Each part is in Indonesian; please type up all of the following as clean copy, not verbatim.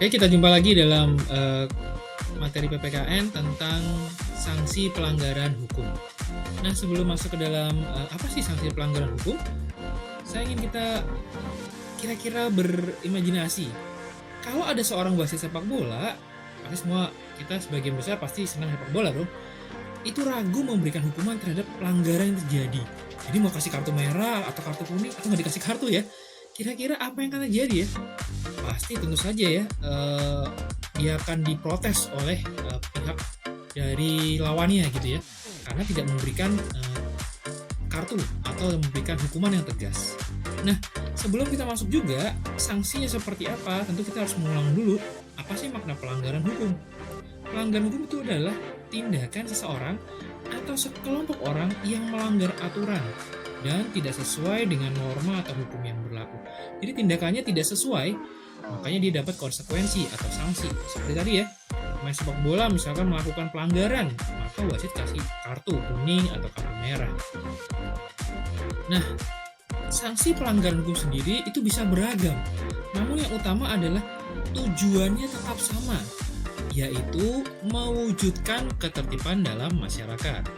Oke, kita jumpa lagi dalam materi PPKN tentang sanksi pelanggaran hukum. Nah, sebelum masuk ke dalam apa sih sanksi pelanggaran hukum, saya ingin kita kira-kira berimajinasi. Kalau ada seorang wasit sepak bola, pasti semua kita sebagian besar pasti senang sepak bola, bro. Itu ragu memberikan hukuman terhadap pelanggaran yang terjadi. Jadi mau kasih kartu merah atau kartu kuning atau nggak dikasih kartu ya? Kira-kira apa yang akan terjadi ya? Pasti tentu saja ya, dia akan diprotes oleh pihak dari lawannya gitu ya, karena tidak memberikan kartu atau memberikan hukuman yang tegas. Nah, sebelum kita masuk juga, sanksinya seperti apa, tentu kita harus mengulang dulu, apa sih makna pelanggaran hukum? Pelanggaran hukum itu adalah tindakan seseorang atau sekelompok orang yang melanggar aturan dan tidak sesuai dengan norma atau hukum yang berlaku. Jadi tindakannya tidak sesuai, makanya dia dapat konsekuensi atau sanksi. Seperti tadi ya, main sepak bola misalkan melakukan pelanggaran, maka wasit kasih kartu kuning atau kartu merah. Nah, sanksi pelanggaran hukum sendiri itu bisa beragam, namun yang utama adalah tujuannya tetap sama, yaitu mewujudkan ketertiban dalam masyarakat.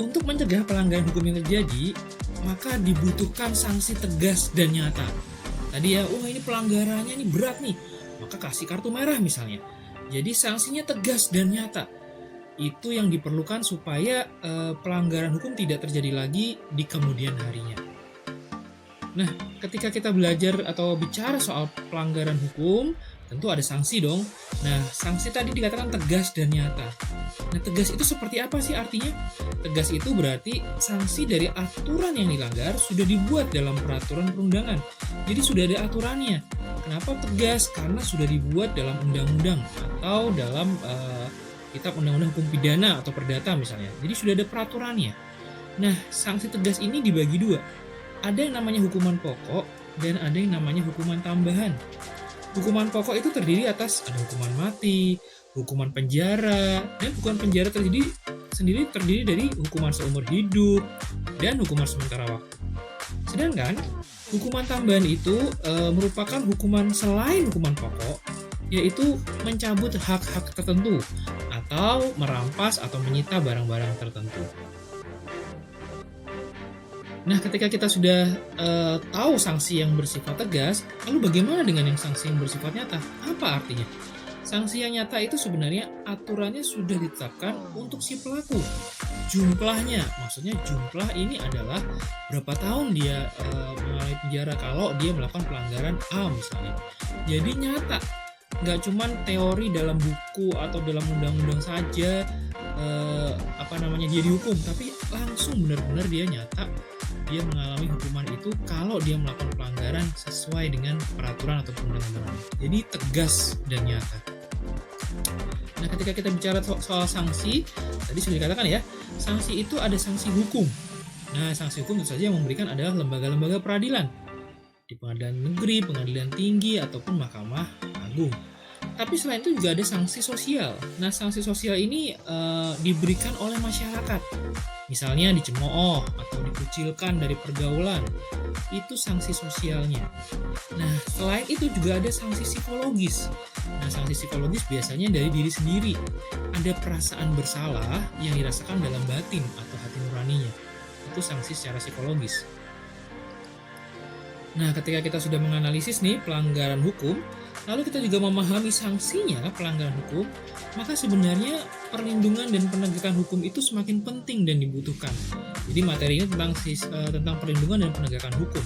Untuk mencegah pelanggaran hukum yang terjadi, maka dibutuhkan sanksi tegas dan nyata. Tadi ya, ini pelanggarannya ini berat nih, maka kasih kartu merah misalnya. Jadi sanksinya tegas dan nyata. Itu yang diperlukan supaya pelanggaran hukum tidak terjadi lagi di kemudian harinya. Nah, ketika kita belajar atau bicara soal pelanggaran hukum, tentu ada sanksi dong. Nah, sanksi tadi dikatakan tegas dan nyata. Nah, tegas itu seperti apa sih artinya? Tegas itu berarti sanksi dari aturan yang dilanggar sudah dibuat dalam peraturan perundangan. Jadi sudah ada aturannya. Kenapa tegas? Karena sudah dibuat dalam undang-undang atau dalam kitab undang-undang hukum pidana atau perdata misalnya. Jadi sudah ada peraturannya. Nah, sanksi tegas ini dibagi dua. Ada yang namanya hukuman pokok dan ada yang namanya hukuman tambahan. Hukuman pokok itu terdiri atas ada hukuman mati, hukuman penjara, dan hukuman penjara terdiri dari hukuman seumur hidup dan hukuman sementara waktu. Sedangkan hukuman tambahan itu merupakan hukuman selain hukuman pokok, yaitu mencabut hak-hak tertentu atau merampas atau menyita barang-barang tertentu. Nah, ketika kita sudah tahu sanksi yang bersifat tegas, lalu bagaimana dengan yang sanksi yang bersifat nyata? Apa artinya? Sanksi yang nyata itu sebenarnya aturannya sudah ditetapkan untuk si pelaku. Jumlahnya, maksudnya jumlah ini adalah berapa tahun dia mengalami penjara kalau dia melakukan pelanggaran A misalnya. Jadi nyata, nggak cuma teori dalam buku atau dalam undang-undang saja dia dihukum, tapi langsung benar-benar dia nyata dia mengalami hukuman itu kalau dia melakukan pelanggaran sesuai dengan peraturan atau perundang-undangan. Jadi tegas dan nyata. Nah, ketika kita bicara soal sanksi, tadi sudah dikatakan ya, sanksi itu ada sanksi hukum. Nah, sanksi hukum tentu saja yang memberikan adalah lembaga-lembaga peradilan di pengadilan negeri, pengadilan tinggi, ataupun mahkamah agung. Tapi selain itu juga ada sanksi sosial. Nah, sanksi sosial ini diberikan oleh masyarakat. Misalnya dicemooh atau dikucilkan dari pergaulan. Itu sanksi sosialnya. Nah, selain itu juga ada sanksi psikologis. Nah, sanksi psikologis biasanya dari diri sendiri. Ada perasaan bersalah yang dirasakan dalam batin atau hati nuraninya. Itu sanksi secara psikologis. Nah, ketika kita sudah menganalisis nih pelanggaran hukum, lalu kita juga memahami sanksinya pelanggaran hukum, maka sebenarnya perlindungan dan penegakan hukum itu semakin penting dan dibutuhkan. Jadi materi ini tentang perlindungan dan penegakan hukum.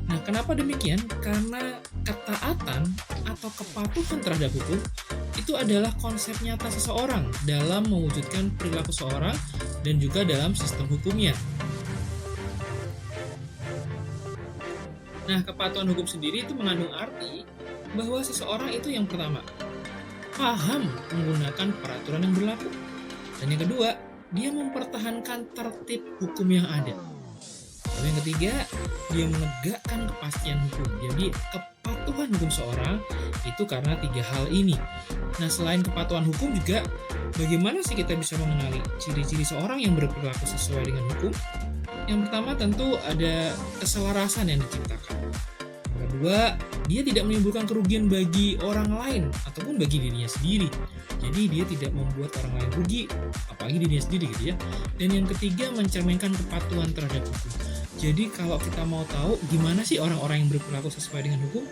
Nah, kenapa demikian? Karena ketaatan atau kepatuhan terhadap hukum itu adalah konsep nyata seseorang dalam mewujudkan perilaku seseorang dan juga dalam sistem hukumnya. Nah, kepatuhan hukum sendiri itu mengandung arti bahwa seseorang itu yang pertama, paham menggunakan peraturan yang berlaku. Dan yang kedua, dia mempertahankan tertib hukum yang ada. Dan yang ketiga, dia menegakkan kepastian hukum. Jadi, kepatuhan hukum seorang itu karena tiga hal ini. Nah, selain kepatuhan hukum juga, bagaimana sih kita bisa mengenali ciri-ciri seorang yang berperilaku sesuai dengan hukum? Yang pertama tentu ada keselarasan yang diciptakan. Yang kedua, dia tidak menimbulkan kerugian bagi orang lain ataupun bagi dirinya sendiri. Jadi dia tidak membuat orang lain rugi, apalagi dirinya sendiri gitu ya. Dan yang ketiga, mencerminkan kepatuhan terhadap hukum. Jadi kalau kita mau tahu gimana sih orang-orang yang berperilaku sesuai dengan hukum,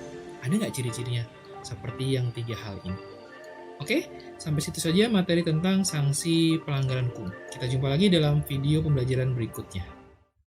ada nggak ciri-cirinya? Seperti yang 3 hal ini. Oke, sampai situ saja materi tentang sanksi pelanggaran hukum. Kita jumpa lagi dalam video pembelajaran berikutnya.